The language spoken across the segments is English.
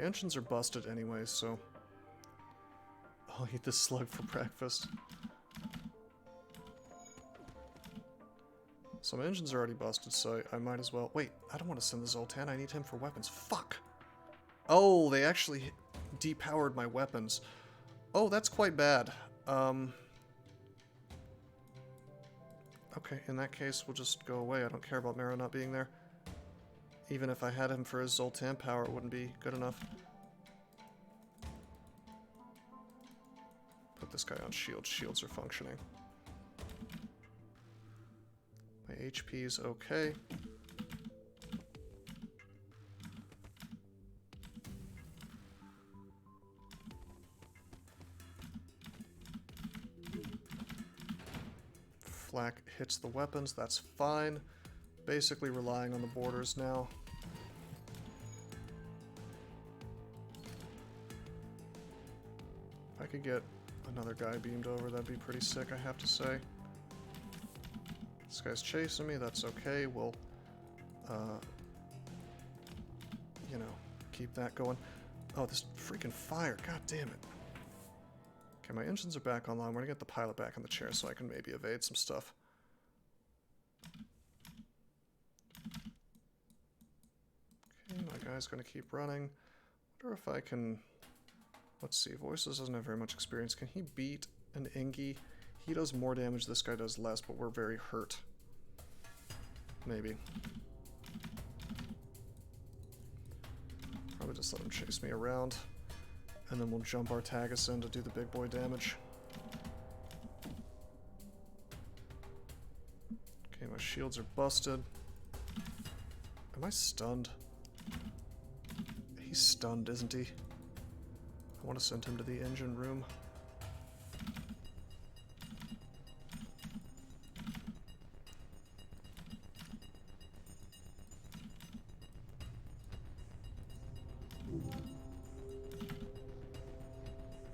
engines are busted anyway, so I'll eat this slug for breakfast. So my engines are already busted, so I might as well... Wait, I don't want to send the Zoltan. I need him for weapons. Fuck! Oh, they actually depowered my weapons. Oh, that's quite bad. Okay, in that case, we'll just go away. I don't care about Mero not being there. Even if I had him for his Zoltan power, it wouldn't be good enough. Put this guy on shields. Shields are functioning. My HP's okay. Flak hits the weapons, that's fine. Basically relying on the borders now. If I could get another guy beamed over, that'd be pretty sick, I have to say. This guy's chasing me, that's okay. We'll, you know, keep that going. Oh, this freaking fire, god damn it. Okay, my engines are back online. We're gonna get the pilot back in the chair so I can maybe evade some stuff. Okay, my guy's gonna keep running. Wonder if I can... Let's see, Voices doesn't have very much experience. Can he beat an Ingi? He does more damage, this guy does less, but we're very hurt. Maybe. Probably just let him chase me around. And then we'll jump Artagus in to do the big boy damage. Okay, my shields are busted. Am I stunned? He's stunned, isn't he? I want to send him to the engine room.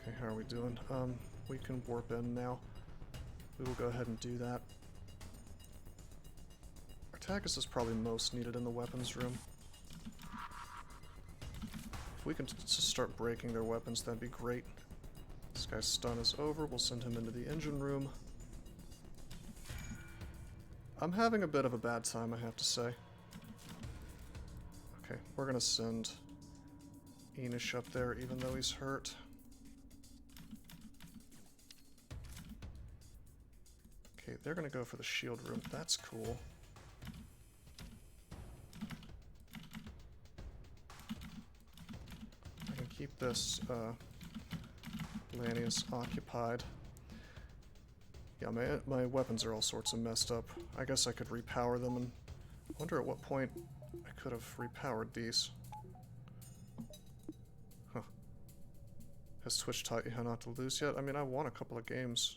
Okay, how are we doing? We can warp in now. We will go ahead and do that. Artagus is probably most needed in the weapons room. If we can just start breaking their weapons, that'd be great. This guy's stun is over. We'll send him into the engine room. I'm having a bit of a bad time, I have to say. Okay, we're gonna send Enish up there, even though he's hurt. Okay, they're gonna go for the shield room. That's cool. I can keep this Lanius occupied. Yeah, my weapons are all sorts of messed up. I guess I could repower them, and I wonder at what point I could have repowered these. Huh. Has Twitch taught you how not to lose yet? I mean, I won a couple of games.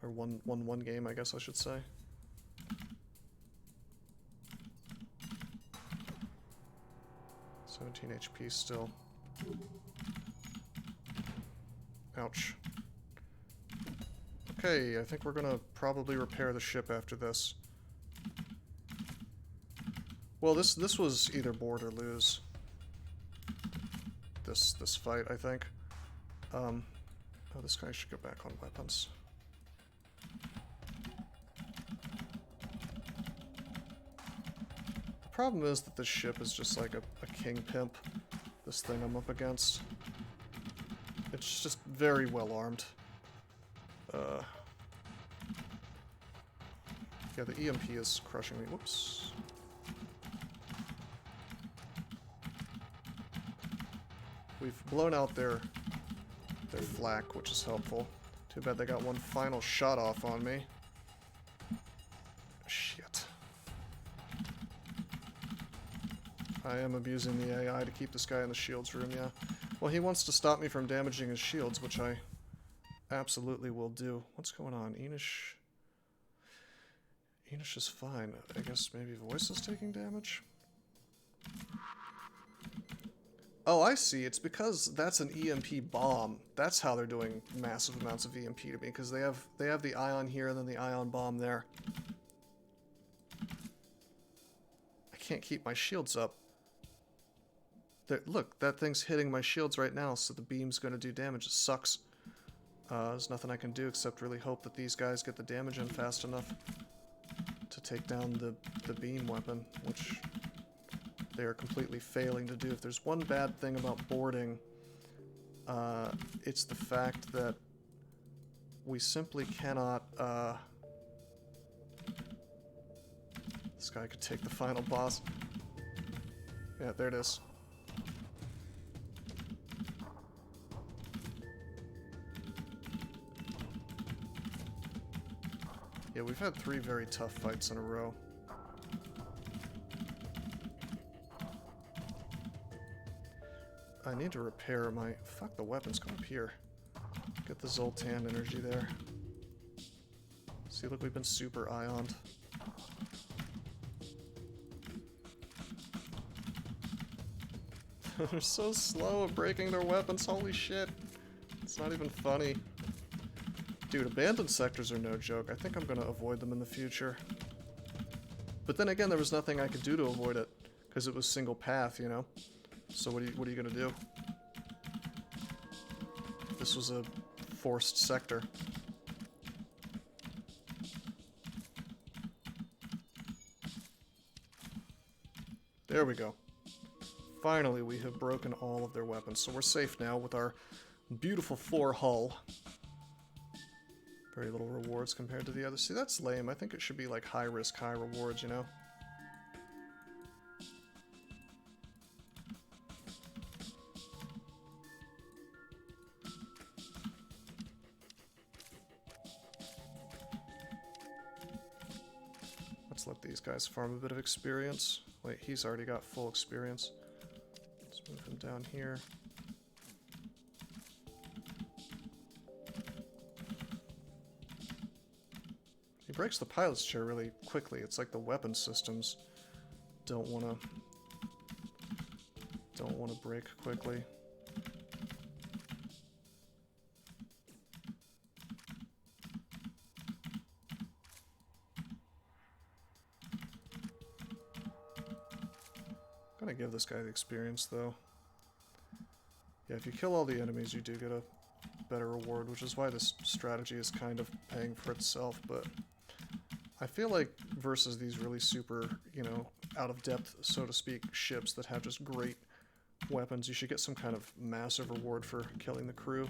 Or won one game, I guess I should say. $17 HP still. Ouch. Okay, I think we're gonna probably repair the ship after this. Well, this was either board or lose. This fight, I think. Oh, this guy should go back on weapons. The problem is that this ship is just like a king pimp. This thing I'm up against. It's just very well armed. Yeah, the EMP is crushing me. Whoops. We've blown out their flak, which is helpful. Too bad they got one final shot off on me. Shit. I am abusing the AI to keep this guy in the shields room, yeah. Well, he wants to stop me from damaging his shields, which I absolutely will do. What's going on? Enish is fine. I guess maybe Voice is taking damage? Oh, I see. It's because that's an EMP bomb. That's how they're doing massive amounts of EMP to me, because they have the ion here and then the ion bomb there. I can't keep my shields up. There, look, that thing's hitting my shields right now, so the beam's going to do damage. It sucks. There's nothing I can do except really hope that these guys get the damage in fast enough to take down the beam weapon, which they are completely failing to do. If there's one bad thing about boarding, it's the fact that we simply cannot... This guy could take the final boss. Yeah, there it is. Yeah, we've had 3 very tough fights in a row. I need to repair my... Fuck, the weapons come up here. Get the Zoltan energy there. See, look, we've been super ioned. They're so slow at breaking their weapons, holy shit. It's not even funny. Dude, abandoned sectors are no joke. I think I'm gonna avoid them in the future. But then again, there was nothing I could do to avoid it, because it was single path, you know? So what are you gonna do? This was a forced sector. There we go. Finally, we have broken all of their weapons, so we're safe now with our beautiful 4 hull. Very little rewards compared to the others. See, that's lame. I think it should be like high risk, high rewards, you know? Let's let these guys farm a bit of experience. Wait, he's already got full experience. Let's move him down here. He breaks the pilot's chair really quickly. It's like the weapon systems don't wanna break quickly. I'm gonna give this guy the experience though. Yeah, if you kill all the enemies, you do get a better reward, which is why this strategy is kind of paying for itself, but I feel like versus these really super, you know, out of depth, so to speak, ships that have just great weapons, you should get some kind of massive reward for killing the crew.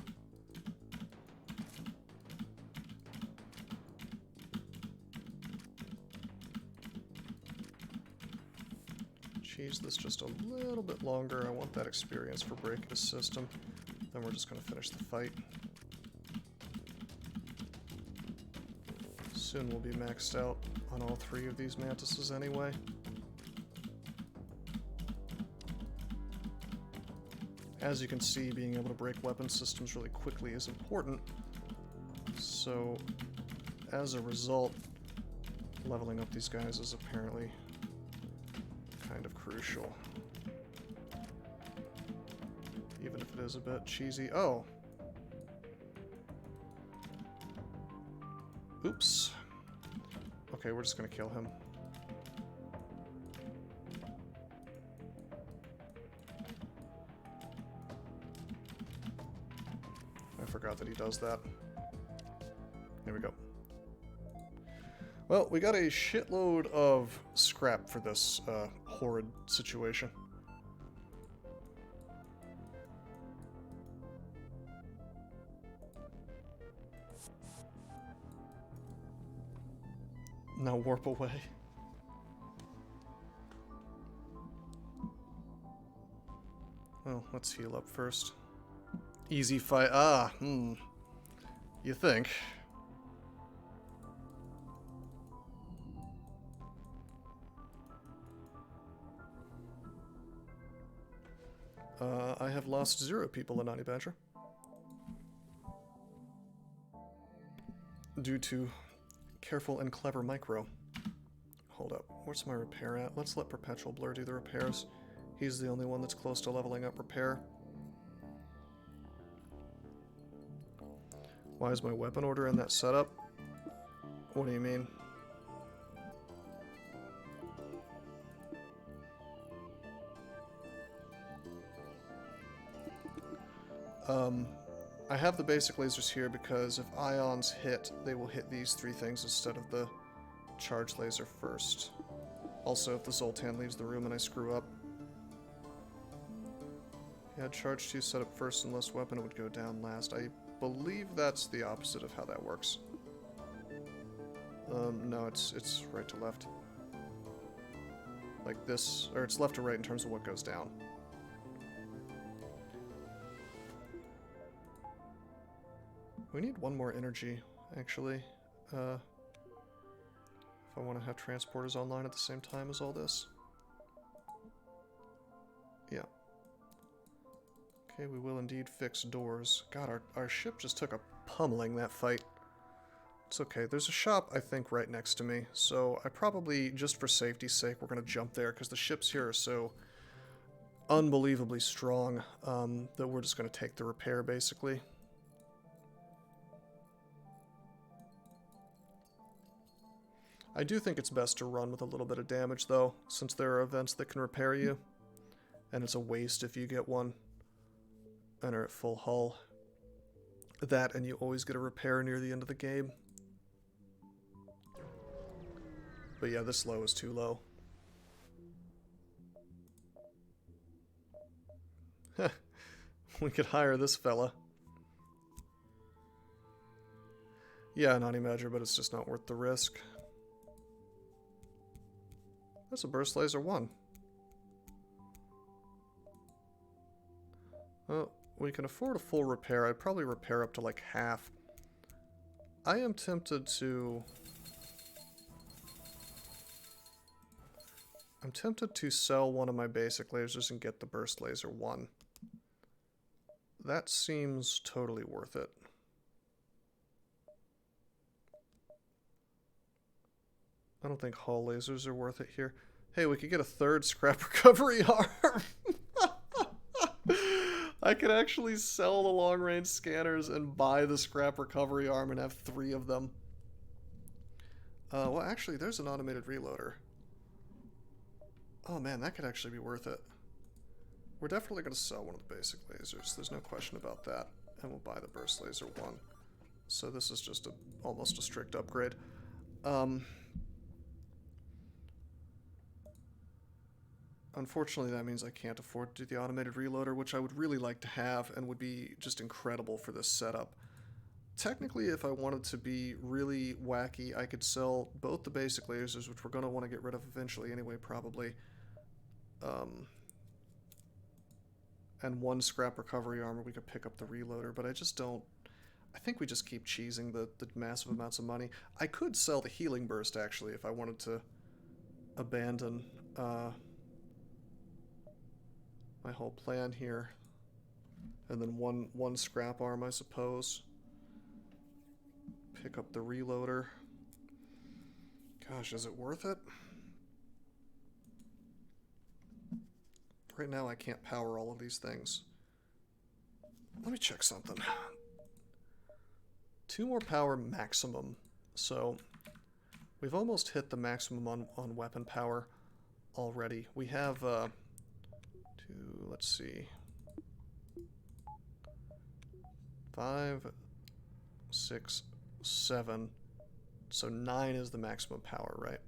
Cheese this just a little bit longer. I want that experience for breaking the system. Then we're just going to finish the fight. Soon we'll be maxed out on all 3 of these mantises anyway. As you can see, being able to break weapon systems really quickly is important. So, as a result, leveling up these guys is apparently kind of crucial. Even if it is a bit cheesy. Oh! Oops. Okay, we're just gonna kill him. I forgot that he does that. There we go. Well, we got a shitload of scrap for this horrid situation. Now warp away. Well, let's heal up first. Easy fight. Ah, you think. I have lost 0 people in Honey Badger. Due to careful and clever micro. Hold up, where's my repair at? Let's let Perpetual Blur do the repairs. He's the only one that's close to leveling up repair. Why is my weapon order in that setup? What do you mean? I have the basic lasers here because if ions hit, they will hit these three things instead of the charge laser first. Also, if the Zoltan leaves the room and I screw up. Yeah, charge 2 set up first unless weapon it would go down last. I believe that's the opposite of how that works. No, it's right to left. Like this, or it's left to right in terms of what goes down. We need one more energy, actually. If I want to have transporters online at the same time as all this. Yeah. Okay, we will indeed fix doors. God, our ship just took a pummeling that fight. It's okay. There's a shop, I think, right next to me. So I probably, just for safety's sake, we're going to jump there because the ships here are so unbelievably strong that we're just going to take the repair, basically. I do think it's best to run with a little bit of damage, though, since there are events that can repair you. And it's a waste if you get one and are at full hull. That, and you always get a repair near the end of the game. But yeah, this low is too low. We could hire this fella. Yeah, an Animager, but it's just not worth the risk. That's a burst laser 1. Well, we can afford a full repair. I'd probably repair up to like half. I am tempted to... I'm tempted to sell one of my basic lasers and get the burst laser 1. That seems totally worth it. I don't think hull lasers are worth it here. Hey, we could get a third scrap recovery arm. I could actually sell the long-range scanners and buy the scrap recovery arm and have 3 of them. Well, actually, there's an automated reloader. Oh man, that could actually be worth it. We're definitely going to sell one of the basic lasers. There's no question about that. And we'll buy the burst laser 1. So this is just almost a strict upgrade. Unfortunately, that means I can't afford to do the automated reloader, which I would really like to have and would be just incredible for this setup. Technically, if I wanted to be really wacky, I could sell both the basic lasers, which we're going to want to get rid of eventually anyway, probably. And 1 scrap recovery armor, we could pick up the reloader, but I just don't... I think we just keep cheesing the massive amounts of money. I could sell the healing burst, actually, if I wanted to abandon my whole plan here. And then one scrap arm, I suppose. Pick up the reloader. Gosh, is it worth it? Right now I can't power all of these things. Let me check something. 2 more power maximum. So we've almost hit the maximum on weapon power already. We have let's see, 5, 6, 7. So 9 is the maximum power, right?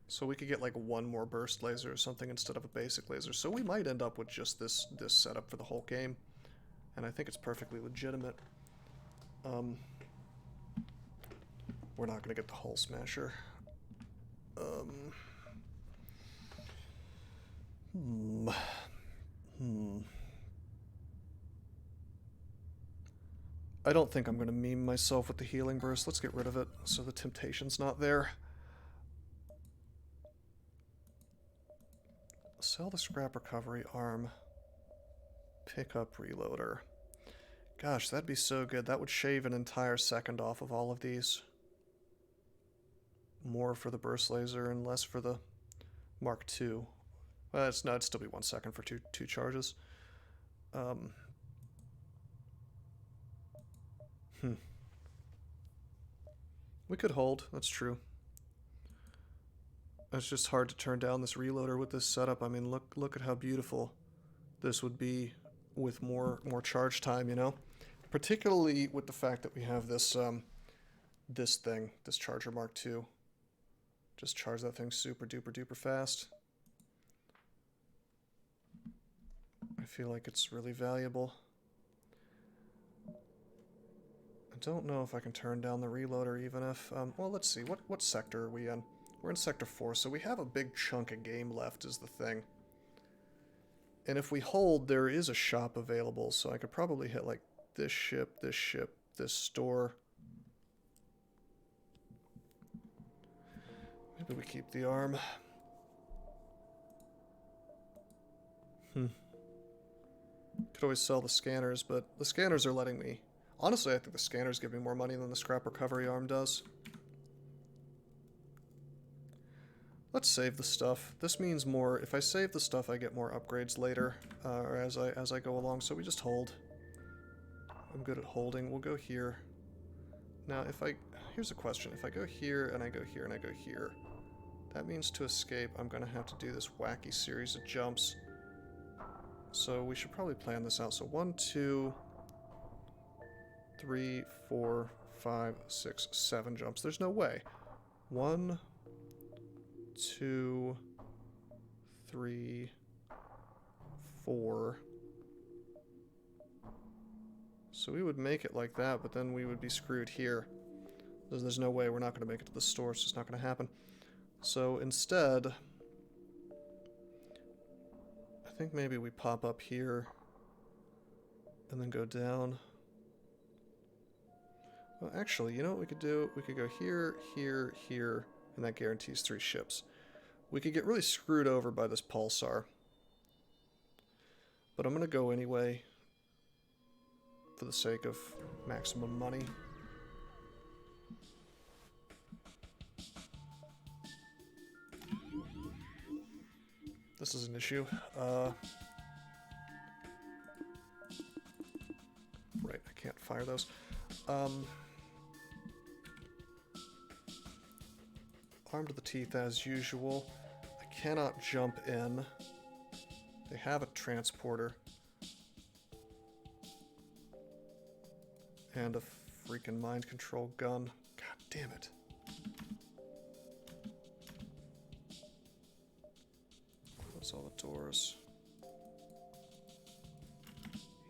So we could get like 1 more burst laser or something instead of a basic laser. So we might end up with just this setup for the whole game. And I think it's perfectly legitimate. We're not going to get the hull smasher. I don't think I'm going to meme myself with the healing burst. Let's get rid of it so the temptation's not there. Sell the scrap recovery arm. Pick up reloader. Gosh, that'd be so good. That would shave an entire second off of all of these. More for the burst laser and less for the Mark II. Well, it'd still be 1 second for two charges. We could hold, that's true. It's just hard to turn down this reloader with this setup. I mean, look at how beautiful this would be with more charge time, you know? Particularly with the fact that we have this this Charger Mark II. Just charge that thing super duper duper fast. I feel like it's really valuable. I don't know if I can turn down the reloader even if, well, let's see, what sector are we in? We're in Sector 4, so we have a big chunk of game left is the thing. And if we hold, there is a shop available, so I could probably hit like this ship, this store. Maybe we keep the arm. Could always sell the scanners, but the scanners are letting me... Honestly, I think the scanners give me more money than the scrap recovery arm does. Let's save the stuff. This means more... If I save the stuff, I get more upgrades later, or as I go along, so we just hold. I'm good at holding. We'll go here. Now, if I... Here's a question. If I go here, and I go here, and I go here, that means to escape, I'm going to have to do this wacky series of jumps. So we should probably plan this out. So 1, 2, 3, 4, 5, 6, 7 jumps. There's no way. 1, 2, 3, 4. So we would make it like that, but then we would be screwed here. There's no way we're not going to make it to the store. It's just not going to happen. So instead, I think maybe we pop up here and then go down. Well, actually, you know what we could do? We could go here, here, here, and that guarantees 3 ships. We could get really screwed over by this pulsar. But I'm going to go anyway for the sake of maximum money. This is an issue. Right, I can't fire those. Armed to the teeth as usual. I cannot jump in. They have a transporter. And a freaking mind control gun. God damn it. Close all the doors.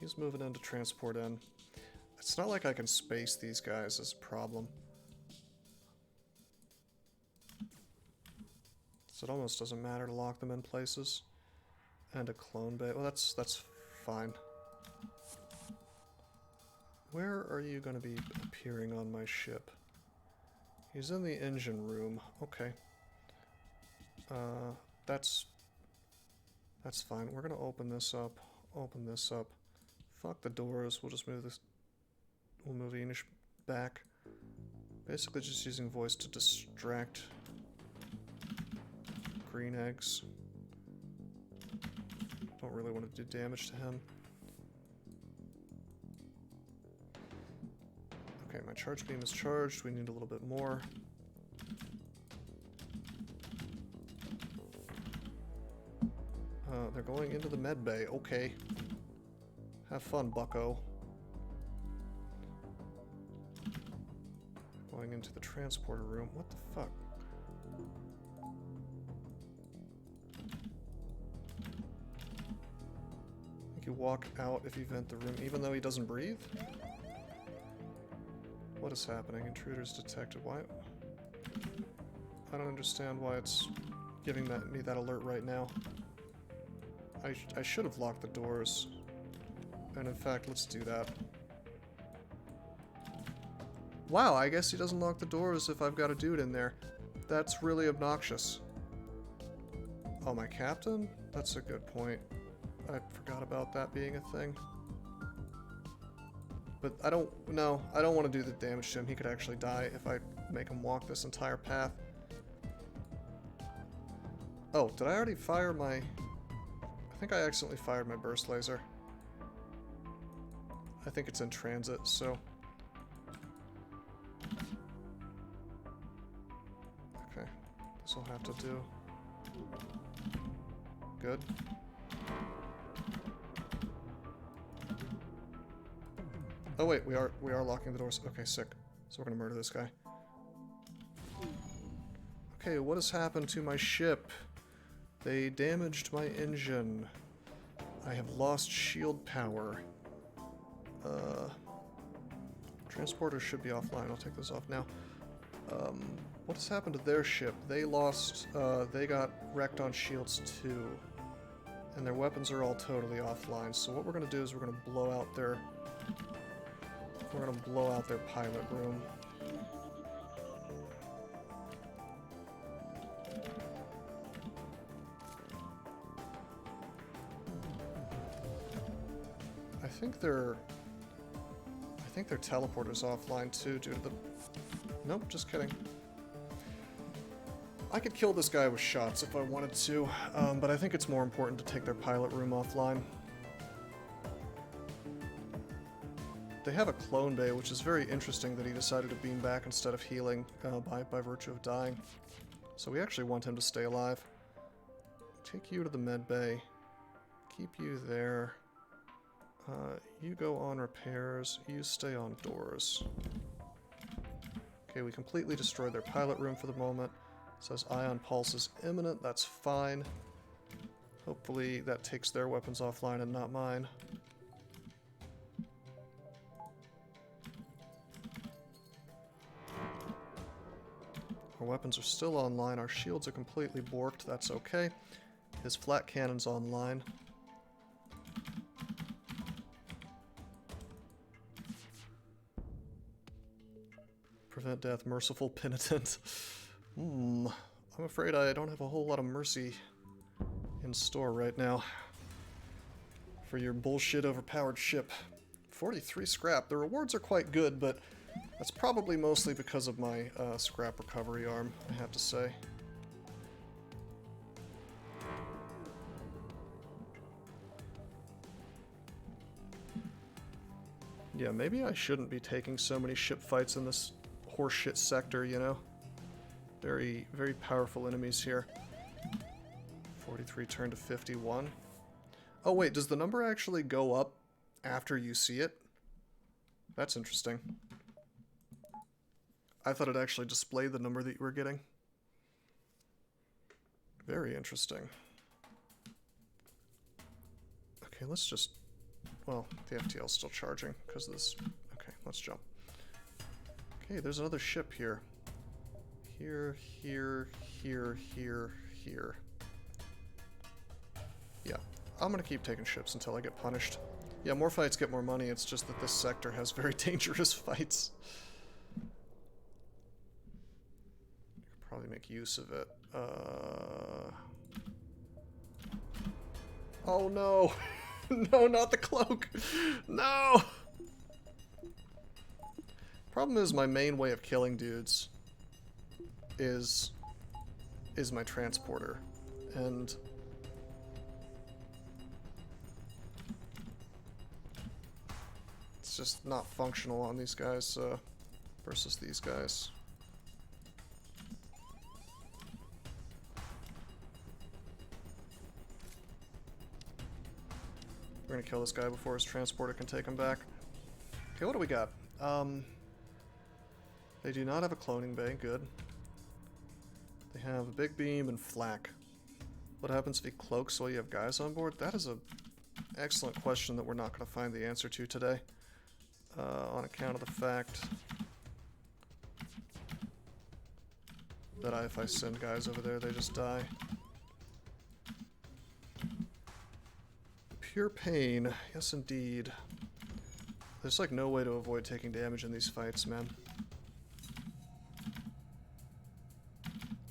He's moving in to transport in. It's not like I can space these guys as a problem. So it almost doesn't matter to lock them in places. And a clone bay. Well, that's fine. Where are you going to be appearing on my ship? He's in the engine room. Okay. That's fine. We're going to open this up. Open this up. Fuck the doors. We'll just move this. We'll move Enish back. Basically just using voice to distract green eggs. Don't really want to do damage to him. Okay, my charge beam is charged. We need a little bit more. They're going into the med bay. Okay. Have fun, bucko. Going into the transporter room. What the fuck? I think you walk out if you vent the room, even though he doesn't breathe? What is happening? Intruders detected. Why? I don't understand why it's giving me that alert right now. I should have locked the doors. And in fact, let's do that. Wow, I guess he doesn't lock the doors if I've got a dude in there. That's really obnoxious. Oh, my captain? That's a good point. I forgot about that being a thing. But I don't want to do the damage to him. He could actually die if I make him walk this entire path. Oh, did I already fire my... I think I accidentally fired my burst laser. I think it's in transit, so... Okay, this will have to do. Good. Oh wait, we are locking the doors. Okay, sick. So we're gonna murder this guy. Okay, what has happened to my ship? They damaged my engine. I have lost shield power. Transporter should be offline. I'll take this off now. What has happened to their ship? They lost, they got wrecked on shields too. And their weapons are all totally offline. So what we're gonna do is we're gonna blow out their pilot room. I think their teleporter's offline too due to the... Nope, just kidding. I could kill this guy with shots if I wanted to, but I think it's more important to take their pilot room offline. They have a clone bay, which is very interesting that he decided to beam back instead of healing by virtue of dying. So we actually want him to stay alive. Take you to the med bay. Keep you there. You go on repairs. You stay on doors. Okay, we completely destroyed their pilot room for the moment. It says ion pulse is imminent. That's fine. Hopefully that takes their weapons offline and not mine. Our weapons are still online. Our shields are completely borked. That's okay. His flat cannon's online. Prevent death, merciful penitent. I'm afraid I don't have a whole lot of mercy in store right now for your bullshit overpowered ship. 43 scrap. The rewards are quite good, but that's probably mostly because of my scrap recovery arm, I have to say. Yeah, maybe I shouldn't be taking so many ship fights in this horseshit sector, you know? Very, very powerful enemies here. 43 turned to 51. Oh wait, does the number actually go up after you see it? That's interesting. I thought it actually displayed the number that you were getting. Very interesting. Okay, let's just... Well, the FTL is still charging because of this. Okay, let's jump. Okay, there's another ship here. Here, here, here, here, here. Yeah, I'm gonna keep taking ships until I get punished. Yeah, more fights get more money, it's just that this sector has very dangerous fights. You could probably make use of it. Oh no! No, not the cloak! No! Problem is, my main way of killing dudes is my transporter, and it's just not functional on these guys versus these guys. We're gonna kill this guy before his transporter can take him back. Okay, what do we got? They do not have a cloning bay, good. They have a big beam and flak. What happens if he cloaks while you have guys on board? That is an excellent question that we're not going to find the answer to today. On account of the fact that if I send guys over there, they just die. Pure pain. Yes, indeed. There's like no way to avoid taking damage in these fights, man.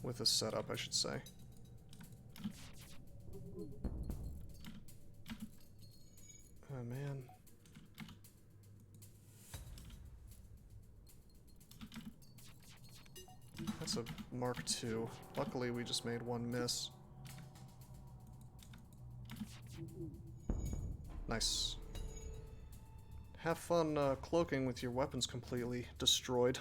With this setup, I should say. Oh, man. That's a Mark II. Luckily, we just made one miss. Nice. Have fun cloaking with your weapons completely destroyed.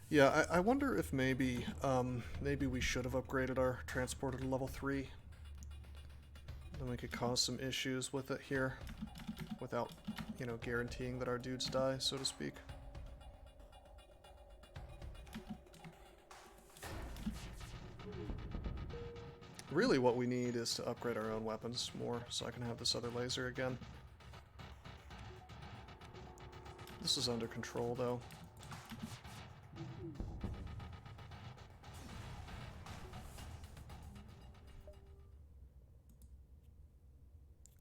Yeah, I wonder if maybe we should have upgraded our transporter to level 3. Then we could cause some issues with it here. without, you know, guaranteeing that our dudes die, so to speak. Really what we need is to upgrade our own weapons more, so I can have this other laser again. This is under control, though.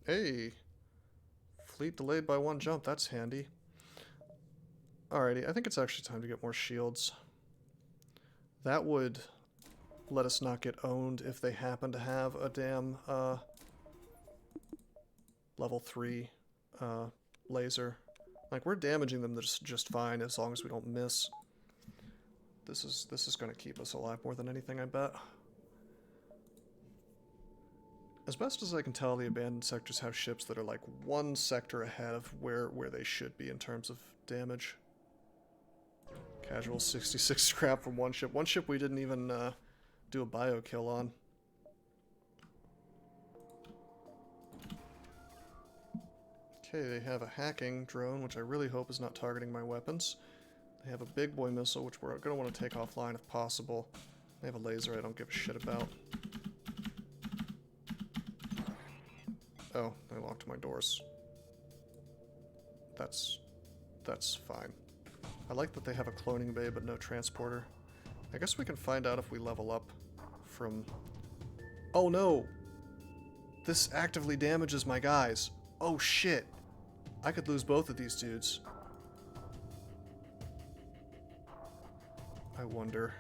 Hey! Fleet delayed by 1 jump, that's handy. Alrighty, I think it's actually time to get more shields. That would let us not get owned if they happen to have a damn level 3 laser. Like, we're damaging them just fine as long as we don't miss. This is going to keep us alive more than anything, I bet. As best as I can tell, the abandoned sectors have ships that are like 1 sector ahead of where they should be in terms of damage. Casual 66 scrap from 1 ship. 1 ship we didn't even do a bio kill on. Okay, they have a hacking drone, which I really hope is not targeting my weapons. They have a big boy missile, which we're going to want to take offline if possible. They have a laser I don't give a shit about. Oh, they locked my doors. That's fine. I like that they have a cloning bay but no transporter. I guess we can find out if we level up from... Oh no! This actively damages my guys. Oh shit! I could lose both of these dudes. I wonder.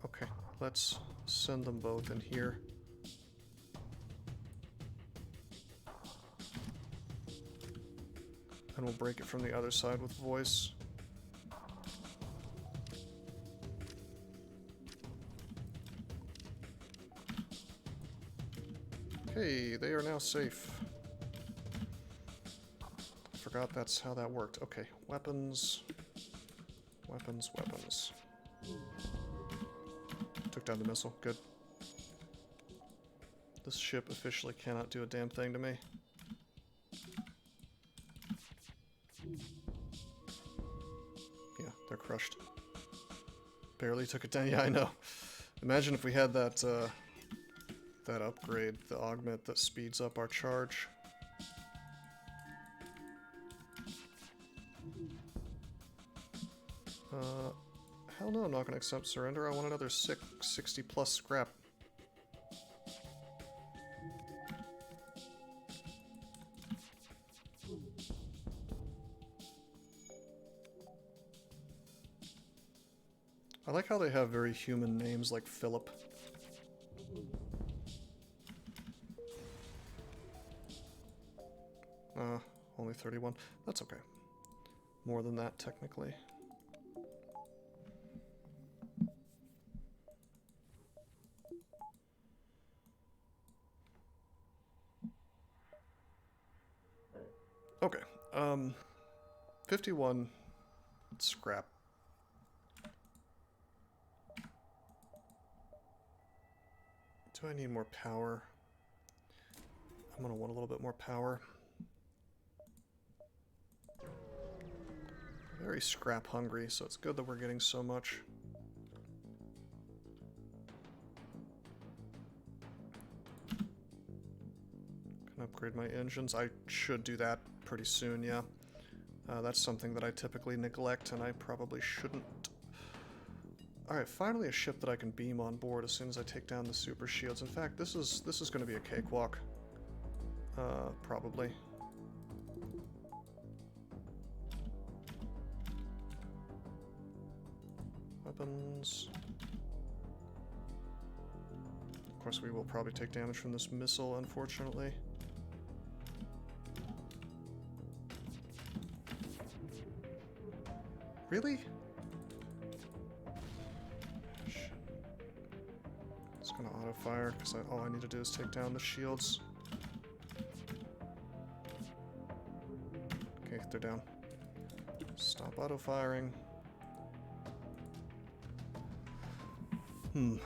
Okay, let's send them both in here. And we'll break it from the other side with voice. Okay, they are now safe. Forgot that's how that worked. Okay, weapons. Weapons, weapons. Took down the missile. Good. This ship officially cannot do a damn thing to me. Yeah, they're crushed. Barely took it down. Yeah, I know. Imagine if we had that, that upgrade, the augment that speeds up our charge. Hell no, I'm not going to accept surrender. I want another 60 plus scrap. I like how they have very human names like Philip. Only 31. That's okay. More than that, technically. Okay. 51 scrap. Do I need more power? I'm gonna want a little bit more power. Very scrap hungry, so it's good that we're getting so much. Can upgrade my engines. I should do that pretty soon, yeah. That's something that I typically neglect, and I probably shouldn't. Alright, finally a ship that I can beam on board as soon as I take down the super shields. In fact, this is going to be a cakewalk. Probably. Weapons. Of course, we will probably take damage from this missile, unfortunately. Really? Shit. It's gonna auto-fire, because all I need to do is take down the shields. Okay, they're down. Stop auto-firing.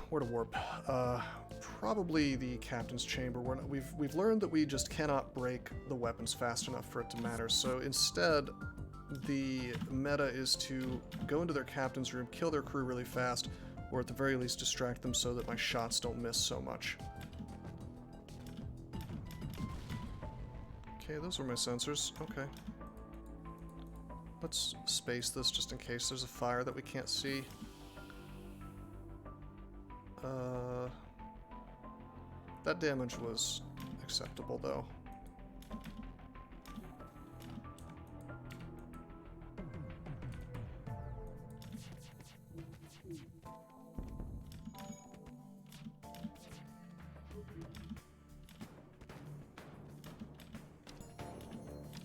Where to warp? probably the captain's chamber. We've learned that we just cannot break the weapons fast enough for it to matter. So instead, the meta is to go into their captain's room, kill their crew really fast, or at the very least distract them so that my shots don't miss so much. Okay, those were my sensors. Okay. Let's space this just in case there's a fire that we can't see. That damage was acceptable, though.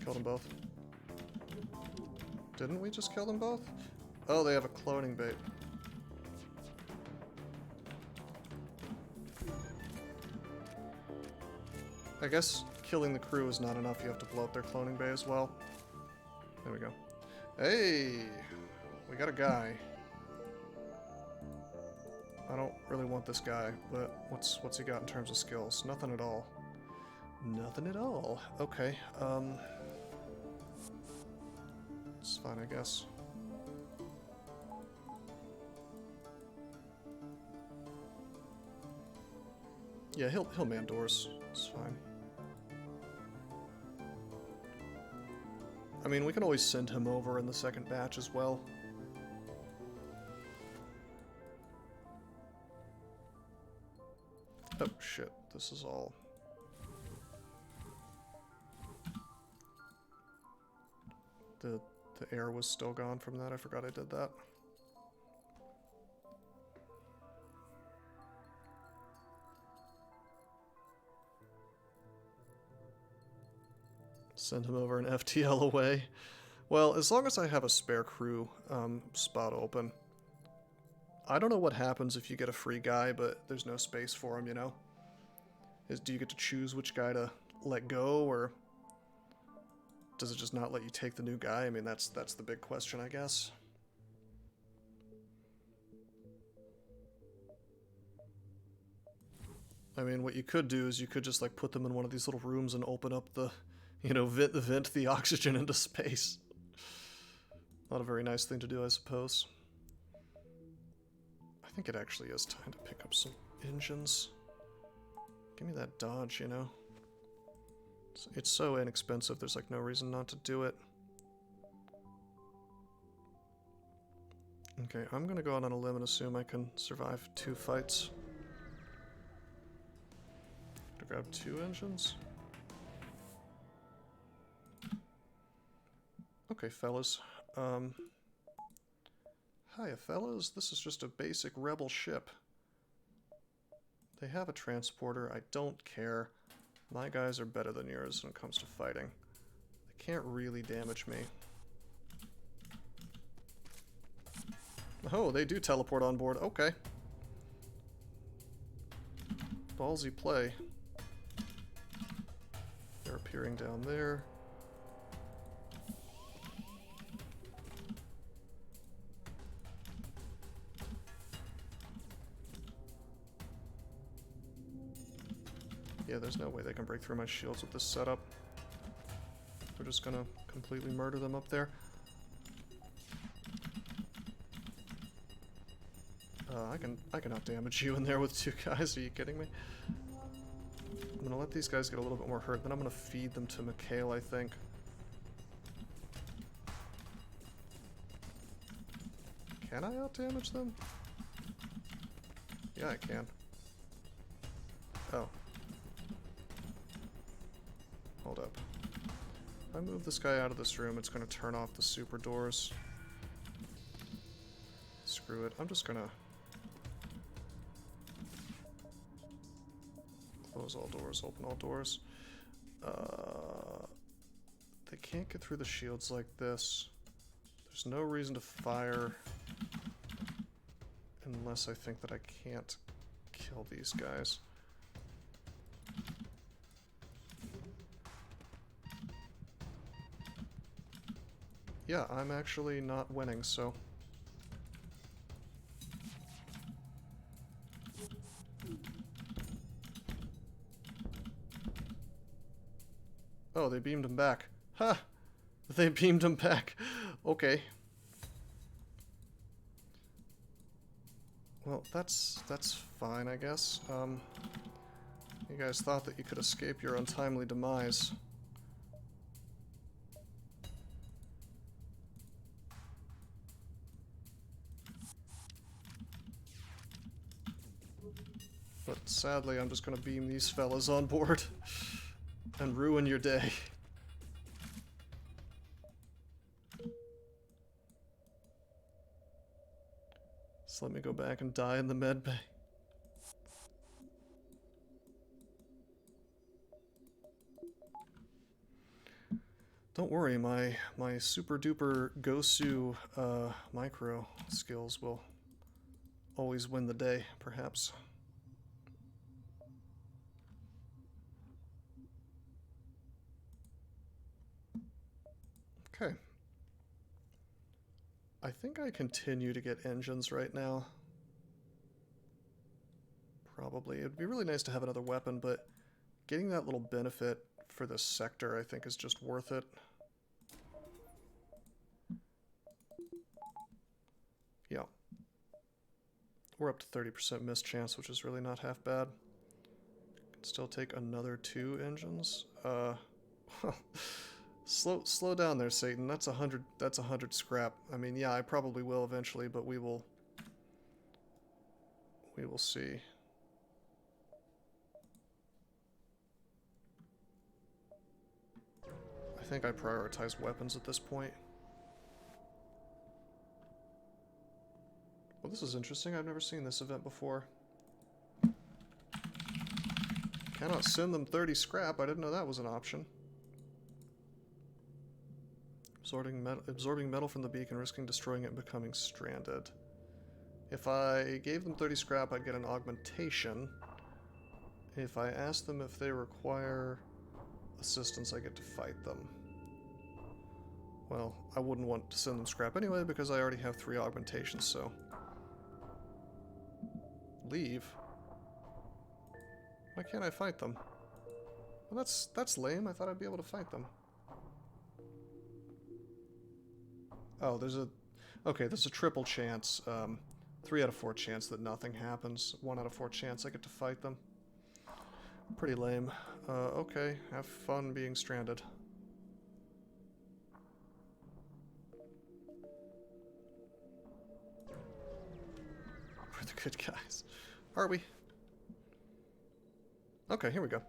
Killed them both. Didn't we just kill them both? Oh, they have a cloning bait. I guess killing the crew is not enough. You have to blow up their cloning bay as well. There we go. Hey! We got a guy. I don't really want this guy, but what's he got in terms of skills? Nothing at all. Nothing at all. Okay, it's fine, I guess. Yeah, he'll man doors. It's fine. I mean, we can always send him over in the second batch as well. Oh shit, this is all... The air was still gone from that. I forgot I did that. Send him over an FTL away. Well, as long as I have a spare crew spot open. I don't know what happens if you get a free guy, but there's no space for him, you know? Do you get to choose which guy to let go, or does it just not let you take the new guy? I mean, that's the big question, I guess. I mean, what you could do is you could just, like, put them in one of these little rooms and open up the, you know, vent the oxygen into space. Not a very nice thing to do, I suppose. I think it actually is time to pick up some engines. Give me that dodge, you know? It's so inexpensive, there's like no reason not to do it. Okay, I'm gonna go out on a limb and assume I can survive 2 fights. To grab 2 engines. Okay, fellas. Hiya, fellas. This is just a basic rebel ship. They have a transporter. I don't care. My guys are better than yours when it comes to fighting. They can't really damage me. Oh, they do teleport on board. Okay. Ballsy play. They're appearing down there. Yeah, there's no way they can break through my shields with this setup. We're just gonna completely murder them up there. I can out-damage you in there with 2 guys, are you kidding me? I'm gonna let these guys get a little bit more hurt, then I'm gonna feed them to Mikhail, I think. Can I out-damage them? Yeah, I can. Oh. Hold up. If I move this guy out of this room, it's gonna turn off the super doors. Screw it. I'm just gonna close all doors, open all doors. They can't get through the shields like this. There's no reason to fire unless I think that I can't kill these guys. Yeah, I'm actually not winning, so... Oh, they beamed him back. Ha! They beamed him back. Okay. Well, that's fine, I guess. You guys thought that you could escape your untimely demise. But sadly, I'm just gonna beam these fellas on board and ruin your day. So let me go back and die in the med bay. Don't worry, my super duper Gosu micro skills will always win the day, perhaps. Okay. I think I continue to get engines right now. Probably. It'd be really nice to have another weapon, but getting that little benefit for this sector I think is just worth it. Yeah. We're up to 30% miss chance, which is really not half bad. Can still take another 2 engines. Slow down there, Satan. That's 100 scrap. I mean, yeah, I probably will eventually, but we will see. I think I prioritize weapons at this point. Well, this is interesting. I've never seen this event before. Cannot send them 30 scrap. I didn't know that was an option. Absorbing metal from the beacon, risking destroying it and becoming stranded. If I gave them 30 scrap, I'd get an augmentation. If I ask them if they require assistance, I get to fight them. Well, I wouldn't want to send them scrap anyway because I already have 3 augmentations, so... Leave? Why can't I fight them? Well, that's lame. I thought I'd be able to fight them. Oh, there's a triple chance, 3 out of 4 chance that nothing happens, 1 out of 4 chance I get to fight them. Pretty lame. Okay, have fun being stranded. We're the good guys. Are we? Okay, here we go.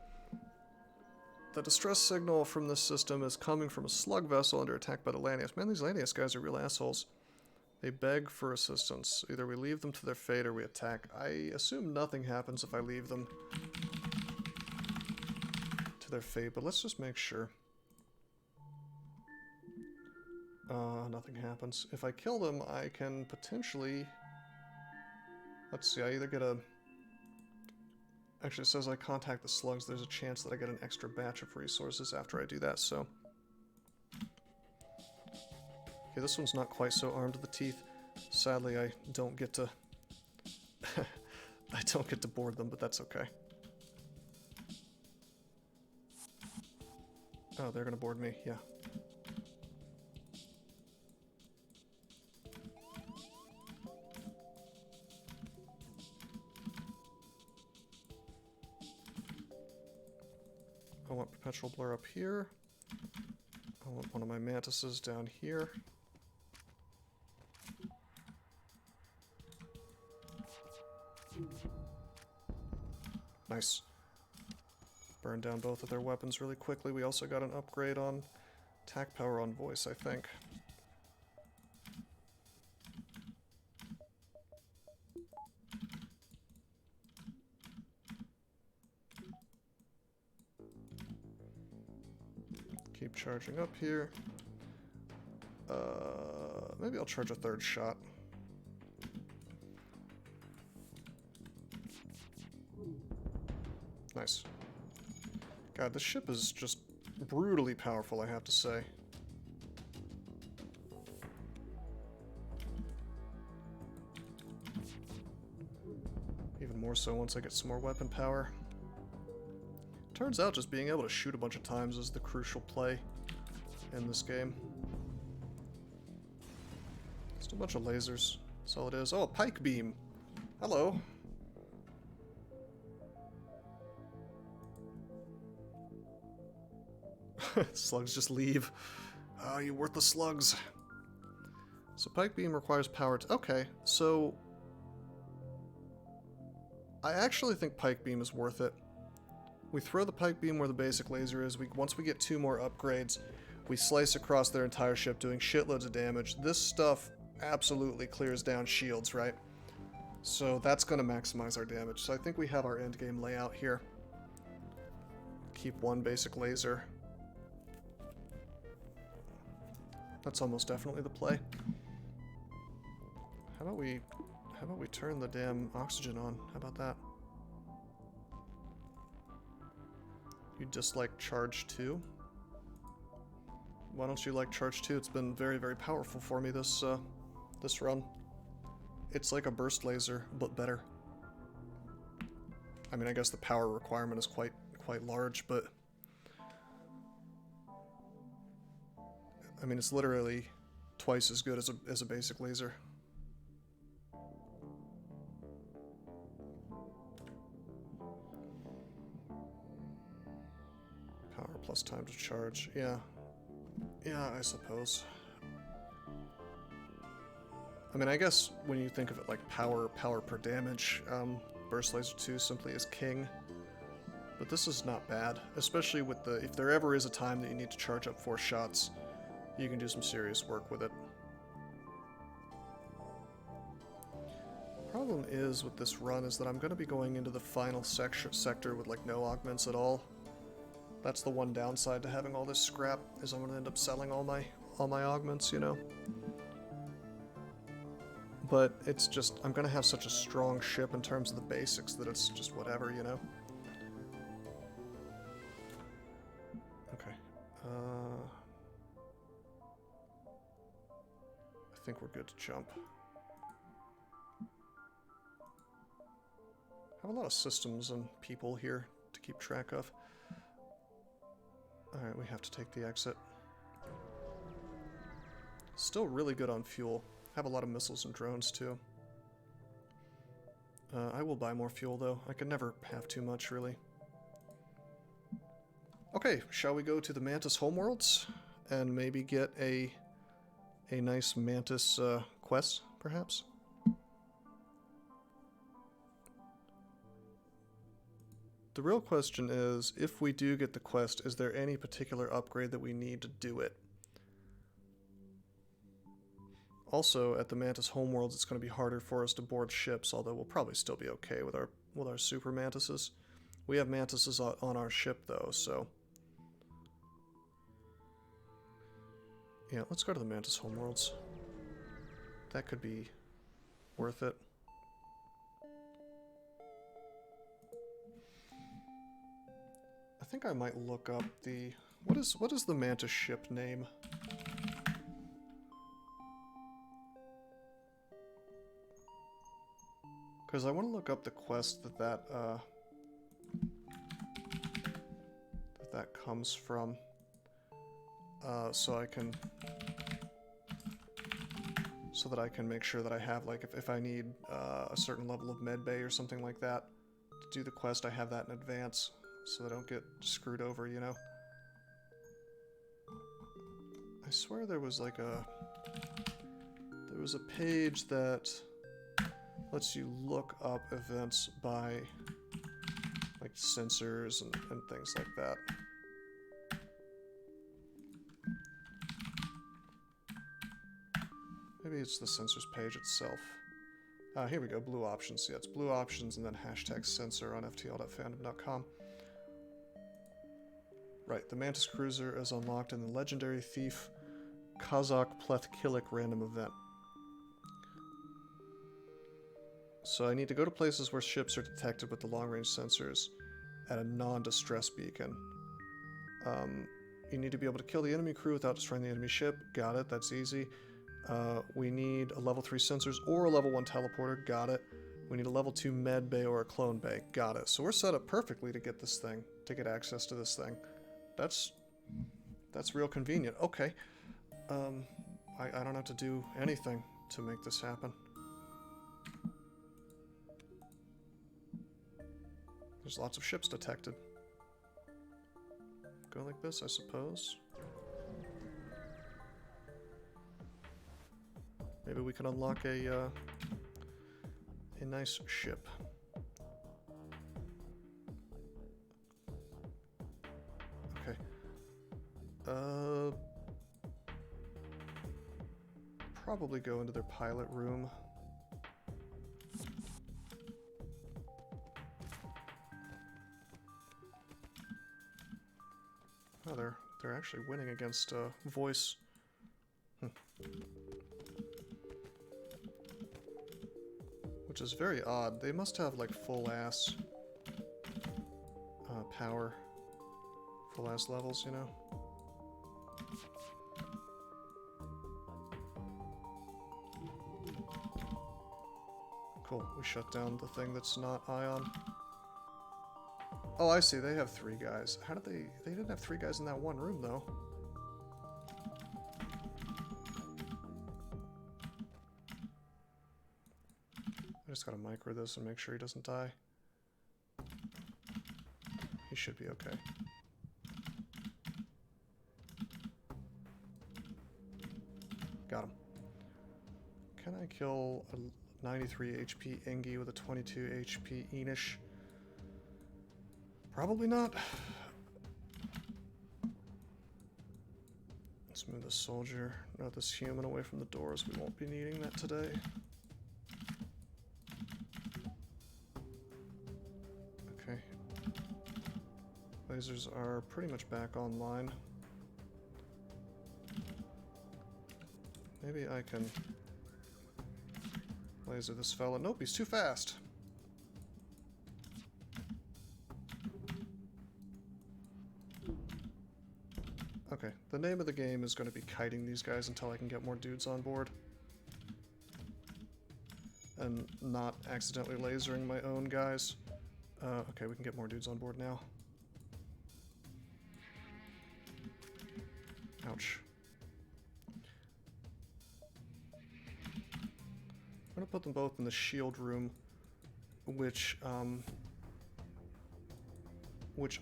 The distress signal from this system is coming from a slug vessel under attack by the Lanius. Man, these Lanius guys are real assholes. They beg for assistance. Either we leave them to their fate or we attack. I assume nothing happens if I leave them to their fate, but let's just make sure. Nothing happens. If I kill them, I can potentially... Let's see, I either get a... Actually, it says I contact the slugs. There's a chance that I get an extra batch of resources after I do that, so... Okay, this one's not quite so armed to the teeth. Sadly, I don't get to... I don't get to board them, but that's okay. Oh, they're gonna board me, yeah. I want Perpetual Blur up here. I want one of my mantises down here. Nice. Burn down both of their weapons really quickly. We also got an upgrade on attack power on voice, I think. Keep charging up here. Maybe I'll charge a 3rd shot. Nice. God, this ship is just brutally powerful, I have to say. Even more so once I get some more weapon power. Turns out just being able to shoot a bunch of times is the crucial play in this game. Just a bunch of lasers. That's all it is. Oh, a pike beam. Hello. Slugs just leave. Oh, you worthless slugs. So pike beam requires power to... Okay, so... I actually think pike beam is worth it. We throw the pike beam where the basic laser is. Once we get 2 more upgrades, we slice across their entire ship, doing shitloads of damage. This stuff absolutely clears down shields, right? So that's going to maximize our damage. So I think we have our endgame layout here. Keep 1 basic laser. That's almost definitely the play. How about we turn the damn oxygen on? How about that? You dislike charge 2? Why don't you like charge 2? It's been very, very powerful for me this this run. It's like a burst laser, but better. I mean, I guess the power requirement is quite large, but I mean, it's literally twice as good as a basic laser. Power plus time to charge. Yeah. Yeah, I suppose. I mean, I guess when you think of it like power per damage, Burst Laser 2 simply is king. But this is not bad, especially with the... If there ever is a time that you need to charge up 4 shots, you can do some serious work with it. Problem is with this run is that I'm going to be going into the final sector with like no augments at all. That's the one downside to having all this scrap, is I'm going to end up selling all my augments, you know. But it's just, I'm going to have such a strong ship in terms of the basics that it's just whatever, you know. Okay. I think we're good to jump. I have a lot of systems and people here to keep track of. Alright, we have to take the exit. Still really good on fuel. Have a lot of missiles and drones too. I will buy more fuel though. I can never have too much, really. Okay, shall we go to the Mantis homeworlds and maybe get a nice Mantis quest, perhaps? The real question is, if we do get the quest, is there any particular upgrade that we need to do it? Also, at the Mantis homeworlds, it's going to be harder for us to board ships, although we'll probably still be okay with our super mantises. We have mantises on our ship, though, so... Yeah, let's go to the Mantis homeworlds. That could be worth it. I think I might look up the... What is the Mantis ship name? Because I want to look up the quest that comes from, so that I can make sure that I have, like, if I need a certain level of med bay or something like that to do the quest, I have that in advance, so that I don't get screwed over, you know. I swear there was like a page that lets you look up events by like sensors and things like that. Maybe it's the sensors page itself. Here we go, blue options. Yeah, it's blue options and then hashtag sensor on ftl.fandom.com. Right, the Mantis Cruiser is unlocked in the Legendary Thief Kazakh Plethkillik random event. So I need to go to places where ships are detected with the long-range sensors at a non-distress beacon. You need to be able to kill the enemy crew without destroying the enemy ship. Got it, that's easy. We need a level 3 sensors or a level 1 teleporter. Got it. We need a level 2 med bay or a clone bay. Got it. So we're set up perfectly to get this thing, to get access to this thing. That's real convenient. Okay. I don't have to do anything to make this happen. There's lots of ships detected. Go like this, I suppose. Maybe we can unlock a nice ship. Okay. Probably go into their pilot room. Oh, they're actually winning against voice. Which is very odd. They must have like full ass power, full ass levels, you know. Cool. We shut down the thing that's not ion. Oh, I see. They have 3 guys. How did they... They didn't have 3 guys in that one room, though. I just gotta micro this and make sure he doesn't die. He should be okay. Got him. Can I kill a 93 HP Engi with a 22 HP Enish? Probably not. Let's move this soldier, not this human, away from the doors. We won't be needing that today. Okay. Lasers are pretty much back online. Maybe I can laser this fella. Nope, he's too fast. Okay, the name of the game is going to be kiting these guys until I can get more dudes on board. And not accidentally lasering my own guys. Okay, we can get more dudes on board now. Ouch. I'm going to put them both in the shield room, which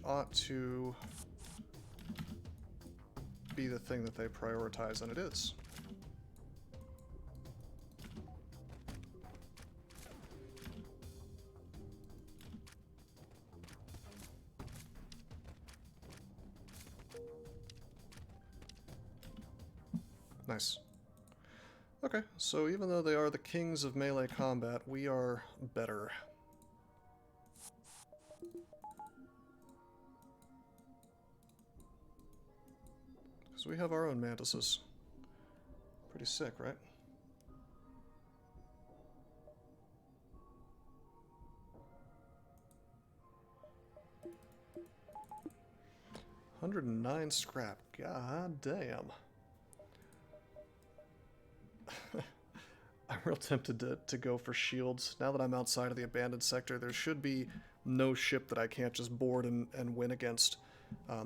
ought to be the thing that they prioritize, and it is. Nice. Okay, so even though they are the kings of melee combat, we are better. Because we have our own mantises. Pretty sick, right? $109 scrap. God damn. I'm real tempted to go for shields. Now that I'm outside of the abandoned sector, there should be no ship that I can't just board and win against.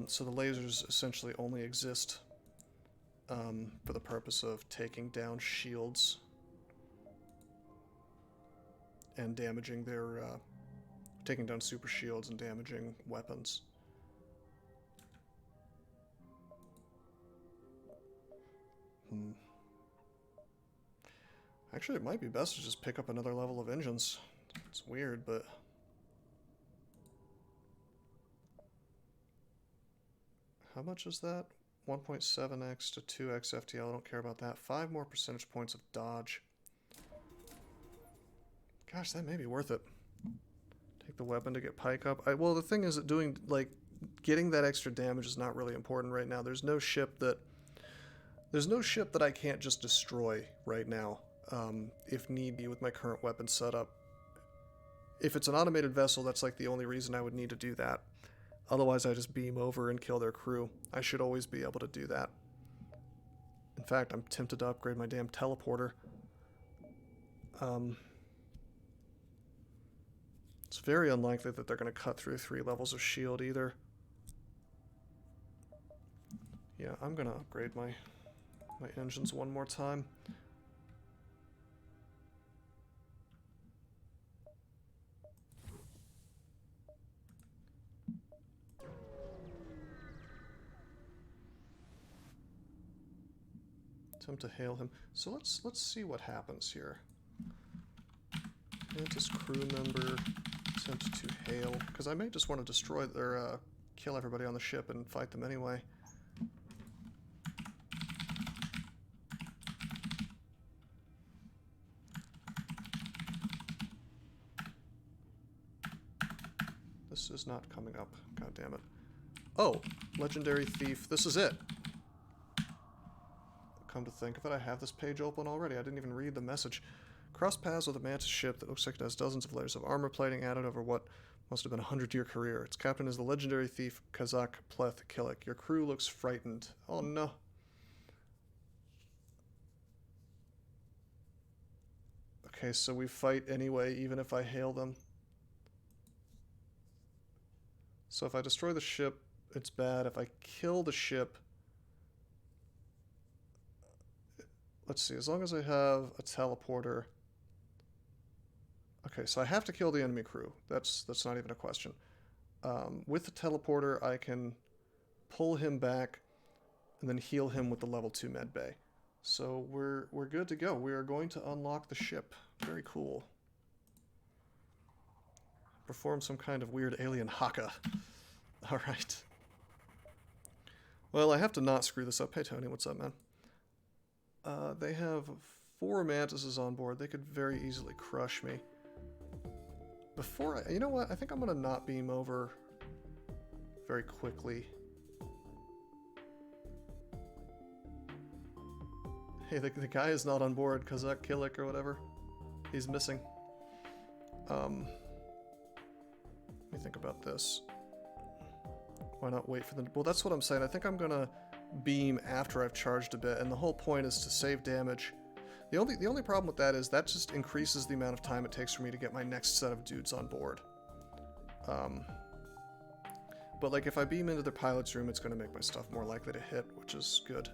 So the lasers essentially only exist for the purpose of taking down shields and damaging their... taking down super shields and damaging weapons. Actually, it might be best to just pick up another level of engines. It's weird, but... How much is that? 1.7x to 2x FTL. I don't care about that. 5 more percentage points of dodge. Gosh, that may be worth it. Take the weapon to get pike up. Well, the thing is that doing, like, getting that extra damage is not really important right now. There's no ship that I can't just destroy right now. If need be with my current weapon setup. If it's an automated vessel, that's like the only reason I would need to do that. Otherwise, I just beam over and kill their crew. I should always be able to do that. In fact, I'm tempted to upgrade my damn teleporter. It's very unlikely that they're going to cut through 3 levels of shield either. Yeah, I'm going to upgrade my engines one more time. Attempt to hail him. So let's see what happens here. Mantis crew member attempt to hail, because I may just want to destroy or kill everybody on the ship and fight them anyway. This is not coming up. God damn it. Oh, legendary thief. This is it. Come to think of it, I have this page open already. I didn't even read the message. Cross paths with a Mantis ship that looks like it has dozens of layers of armor plating added over what must have been a 100-year career. Its captain is the legendary thief Kazak Pleth Killik. Your crew looks frightened. Oh no. Okay, so we fight anyway, even if I hail them. So if I destroy the ship, it's bad. If I kill the ship... Let's see, as long as I have a teleporter... Okay, so I have to kill the enemy crew. That's not even a question. With the teleporter, I can pull him back and then heal him with the level 2 med bay. So we're good to go. We are going to unlock the ship. Very cool. Perform some kind of weird alien haka. Alright. Well, I have to not screw this up. Hey, Tony, what's up, man? They have 4 mantises on board. They could very easily crush me. Before I... You know what? I think I'm going to not beam over very quickly. Hey, the guy is not on board. Kazak Killik or whatever. He's missing. Let me think about this. Why not wait for them? Well, that's what I'm saying. I think I'm going to beam after I've charged a bit, and the whole point is to save damage. The only problem with that is that just increases the amount of time it takes for me to get my next set of dudes on board. But like if I beam into the pilot's room, it's going to make my stuff more likely to hit, which is good.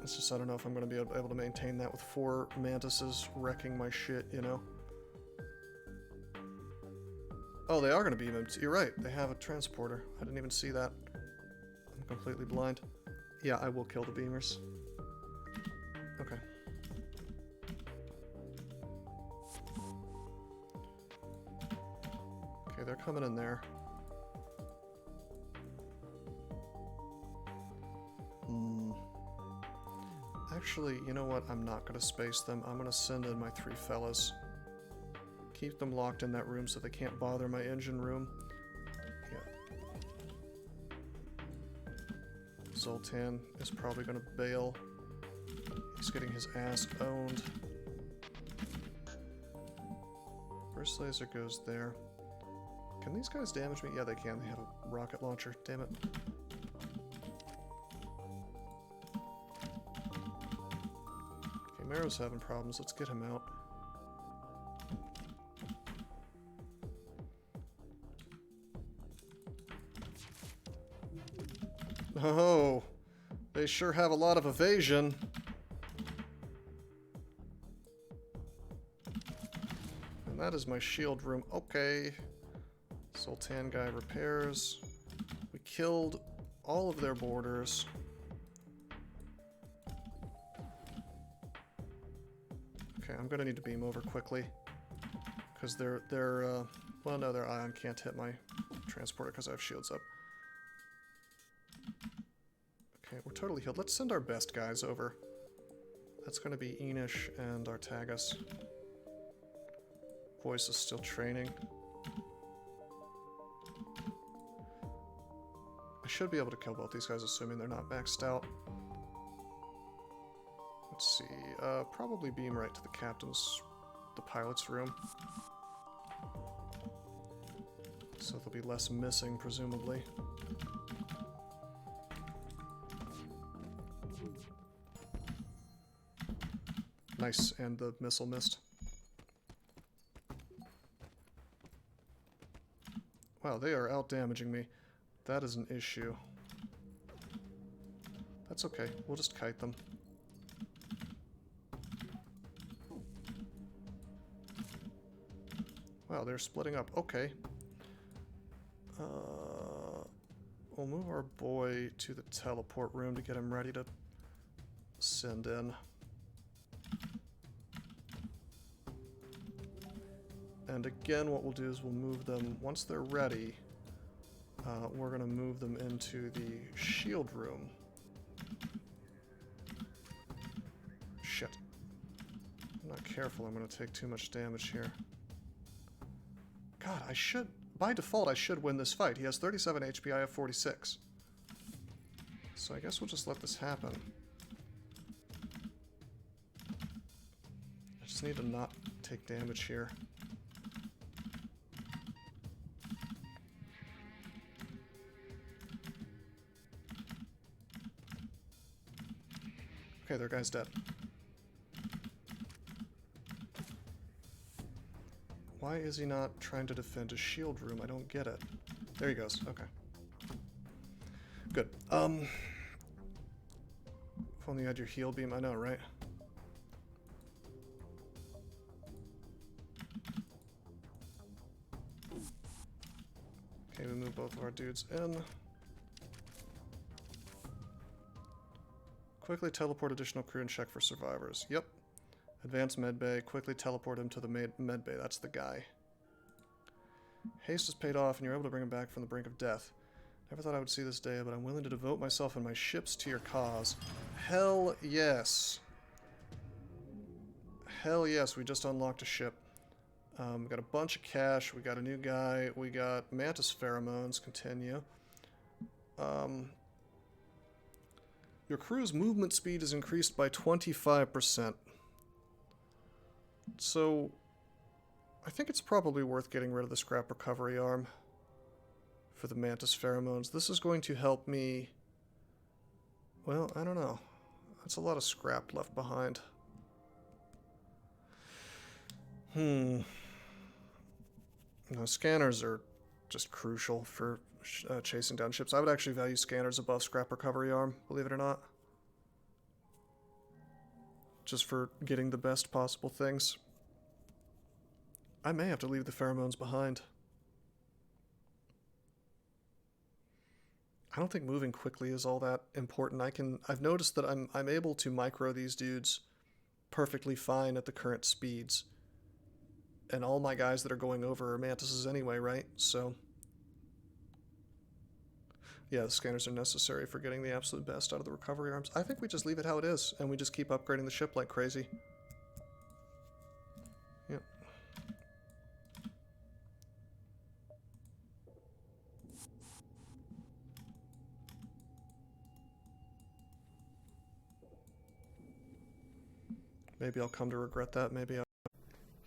It's just I don't know if I'm going to be able to maintain that with 4 mantises wrecking my shit, you know? Oh, they are going to beam him. You're right. They have a transporter. I didn't even see that. I'm completely blind. Yeah, I will kill the beamers. Okay. Okay, they're coming in there. Actually, you know what? I'm not going to space them. I'm going to send in my 3 fellas. Keep them locked in that room so they can't bother my engine room. Yeah. Zoltan is probably going to bail. He's getting his ass owned. Burst laser goes there. Can these guys damage me? Yeah, they can. They have a rocket launcher. Damn it. Okay, Mero's having problems. Let's get him out. Oh, they sure have a lot of evasion. And that is my shield room. Okay. Sultan guy repairs. We killed all of their boarders. Okay, I'm gonna need to beam over quickly. Because well, no, their ion can't hit my transporter because I have shields up. Okay, we're totally healed. Let's send our best guys over. That's going to be Enish and Artagas. Voice is still training. I should be able to kill both these guys, assuming they're not maxed out. Let's see. Probably beam right to the pilot's room. So there'll be less missing, presumably. Nice, and the missile missed. Wow, they are out-damaging me. That is an issue. That's okay. We'll just kite them. Wow, they're splitting up. Okay. We'll move our boy to the teleport room to get him ready to send in. And again, what we'll do is we'll move them, once they're ready, we're going to move them into the shield room. Shit. I'm not careful, I'm going to take too much damage here. God, I should... By default, I should win this fight. He has 37 HP, I have 46. So I guess we'll just let this happen. I just need to not take damage here. Okay, their guy's dead. Why is he not trying to defend his shield room? I don't get it. There he goes. Okay. Good. If only you had your heal beam. I know, right? Okay, we move both of our dudes in. Quickly teleport additional crew and check for survivors. Yep. Advance medbay. Quickly teleport him to the medbay. That's the guy. Haste is paid off, and you're able to bring him back from the brink of death. Never thought I would see this day, but I'm willing to devote myself and my ships to your cause. Hell yes. Hell yes, we just unlocked a ship. We got a bunch of cash. We got a new guy. We got mantis pheromones. Continue. Your crew's movement speed is increased by 25%. So, I think it's probably worth getting rid of the scrap recovery arm for the mantis pheromones. This is going to help me... Well, I don't know. That's a lot of scrap left behind. No, scanners are just crucial for chasing down ships. I would actually value scanners above scrap recovery arm, believe it or not. Just for getting the best possible things. I may have to leave the pheromones behind. I don't think moving quickly is all that important. I've noticed that I'm able to micro these dudes perfectly fine at the current speeds. And all my guys that are going over are mantises anyway, right? So yeah, the scanners are necessary for getting the absolute best out of the recovery arms. I think we just leave it how it is, and we just keep upgrading the ship like crazy. Yep. Maybe I'll come to regret that, maybe I'll...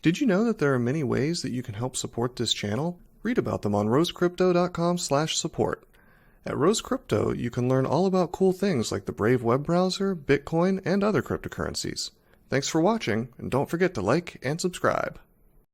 Did you know that there are many ways that you can help support this channel? Read about them on rosecrypto.com/support. At Rose Crypto, you can learn all about cool things like the Brave web browser, Bitcoin, and other cryptocurrencies. Thanks for watching, and don't forget to like and subscribe.